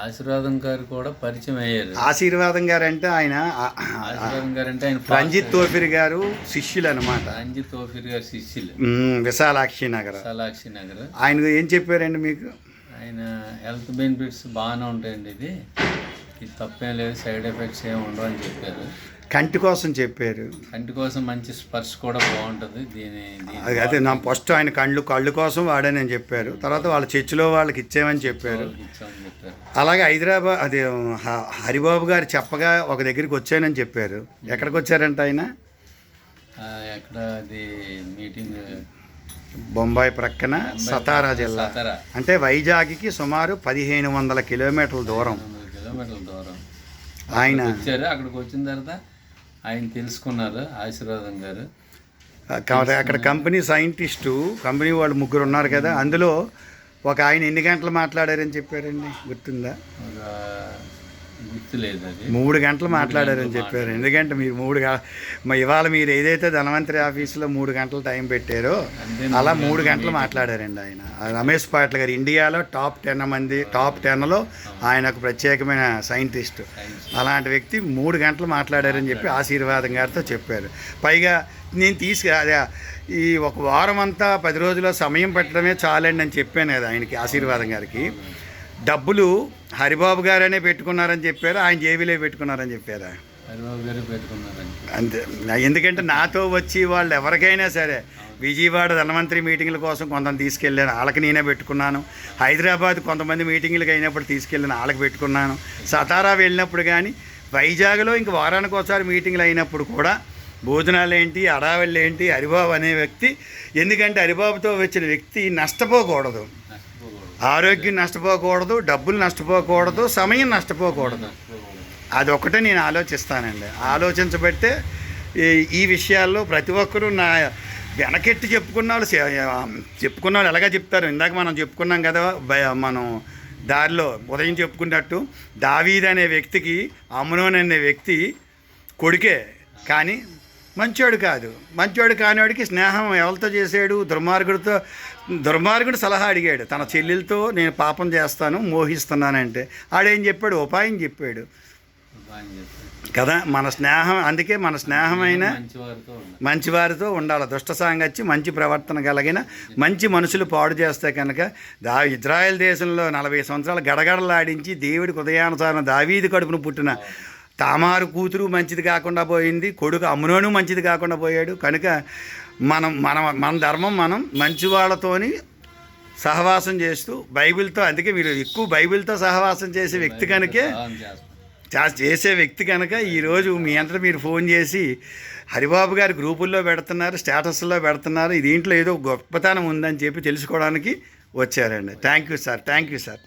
ఆశీర్వాదం గారు కూడా పరిచయం అయ్యారు. ఆశీర్వాదం గారు అంటే ఆయన రంజిత్ తోఫిర్ గారు శిష్యులు అనమాట. రంజిత్ తోఫిర్ గారు శిష్యులు. విశాలాక్షి నగర్. ఆయన ఏం చెప్పారండి మీకు? ఆయన హెల్త్ బెనిఫిట్స్ బాగానే ఉంటాయండి, ఇది తప్పేం లేదు, సైడ్ ఎఫెక్ట్స్ ఏమి ఉండవు అని చెప్పారు. కంటి కోసం చెప్పారు. కంటి కోసం మంచి స్పర్శ కూడా బాగుంటుంది అదే నా ఫస్ట్ ఆయన కళ్ళు కోసం వాడానని చెప్పారు. తర్వాత వాళ్ళ చర్చిలో వాళ్ళకి ఇచ్చామని చెప్పారు. అలాగే హైదరాబాద్ అదే హరిబాబు గారు చెప్పగా ఒక దగ్గరికి వచ్చానని చెప్పారు. ఎక్కడికి వచ్చారంట ఆయన? ఎక్కడ అది మీటింగ్ బొంబాయి ప్రక్కన సతారా జిల్లా, అంటే వైజాగ్కి సుమారు 1500 కిలోమీటర్ల దూరం ఆయన వచ్చారు. అక్కడికి వచ్చిన తర్వాత ఆయన తెలుసుకున్నారు ఆశీర్వాదం గారు. అక్కడ కంపెనీ సైంటిస్టు కంపెనీ వాళ్ళు 3 ఉన్నారు కదా, అందులో ఒక ఆయన ఎన్ని గంటలు మాట్లాడారని చెప్పారండి, గుర్తుందా? గుర్తులేదు. అది 3 గంటలు మాట్లాడారని చెప్పారు. ఎందుకంటే మీరు ఇవాళ మీరు ఏదైతే ధనవంతరి ఆఫీసులో 3 గంటలు టైం పెట్టారో అలా 3 గంటలు మాట్లాడారండి ఆయన. రమేష్ పాటిల్ గారు ఇండియాలో టాప్ 10లో ఆయన ఒక ప్రత్యేకమైన సైంటిస్ట్. అలాంటి వ్యక్తి 3 గంటలు మాట్లాడారని చెప్పి ఆశీర్వాదం గారితో చెప్పారు. పైగా నేను అదే ఈ ఒక వారం అంతా 10 రోజుల సమయం పెట్టడమే చాలండి అని చెప్పాను కదా ఆయనకి, ఆశీర్వాదం గారికి. డబ్బులు హరిబాబు గారనే పెట్టుకున్నారని చెప్పారు, ఆయన జేబీలో పెట్టుకున్నారని చెప్పారా? హరిబాబు గారే పెట్టుకున్నారని. అంతే. ఎందుకంటే నాతో వచ్చి వాళ్ళు ఎవరికైనా సరే విజయవాడ ధనవంతరి మీటింగ్ల కోసం కొంతమంది తీసుకెళ్ళాను, వాళ్ళకి నేనే పెట్టుకున్నాను. హైదరాబాద్ కొంతమంది మీటింగ్లకు అయినప్పుడు తీసుకెళ్ళాను, వాళ్ళకి పెట్టుకున్నాను. సతారా వెళ్ళినప్పుడు కానీ, వైజాగ్లో ఇంక వారానికి ఒకసారి మీటింగ్లు అయినప్పుడు కూడా భోజనాలు ఏంటి, అడావిళ్ళు ఏంటి, హరిబాబు అనే వ్యక్తి. ఎందుకంటే హరిబాబుతో వచ్చిన వ్యక్తి నష్టపోకూడదు, ఆరోగ్యం నష్టపోకూడదు, డబ్బులు నష్టపోకూడదు, సమయం నష్టపోకూడదు. అదొక్కటే నేను ఆలోచిస్తానండి. ఆలోచించబట్టే ఈ విషయాల్లో ప్రతి ఒక్కరూ నా వెనకెట్టి చెప్పుకున్న వాళ్ళు ఎలాగా చెప్తారు. ఇందాక మనం చెప్పుకున్నాం కదా, మనం దారిలో ఉదయం చెప్పుకున్నట్టు దావీద్ అనే వ్యక్తికి అమ్నోన్ అనే వ్యక్తి కొడుకే, కానీ మంచోడు కాదు. మంచోడు కానివాడికి స్నేహం ఎవరితో చేశాడు? దుర్మార్గుడు సలహా అడిగాడు తన చెల్లెలతో, నేను పాపం చేస్తాను, మోహిస్తున్నానంటే ఆడేం చెప్పాడు? ఉపాయం చెప్పాడు కదా. మన స్నేహం, అందుకే మన స్నేహమైన మంచివారితో ఉండాలి. దుష్ట సాంగత్యం మంచి ప్రవర్తన కలిగిన మంచి మనుషులు పాడు చేస్తే కనుక ఇజ్రాయెల్ దేశంలో 40 సంవత్సరాలు గడగడలాడించి దేవుడికి ఉదయానుసారం దావీదు కడుపును పుట్టిన తామారు కూతురు మంచిది కాకుండా పోయింది, కొడుకు అమ్నోను మంచిది కాకుండా పోయాడు. కనుక మన ధర్మం మనం మంచి వాళ్ళతోని సహవాసం చేస్తూ బైబిల్తో, అందుకే మీరు ఎక్కువ బైబిల్తో సహవాసం చేసే వ్యక్తి కనుక ఈరోజు మీ అంతటా మీరు ఫోన్ చేసి హరిబాబు గారి గ్రూపుల్లో పెడుతున్నారు, స్టేటస్లో పెడుతున్నారు, దీంట్లో ఏదో గొప్పతనం ఉందని చెప్పి తెలుసుకోవడానికి వచ్చారండి. Thank you sir.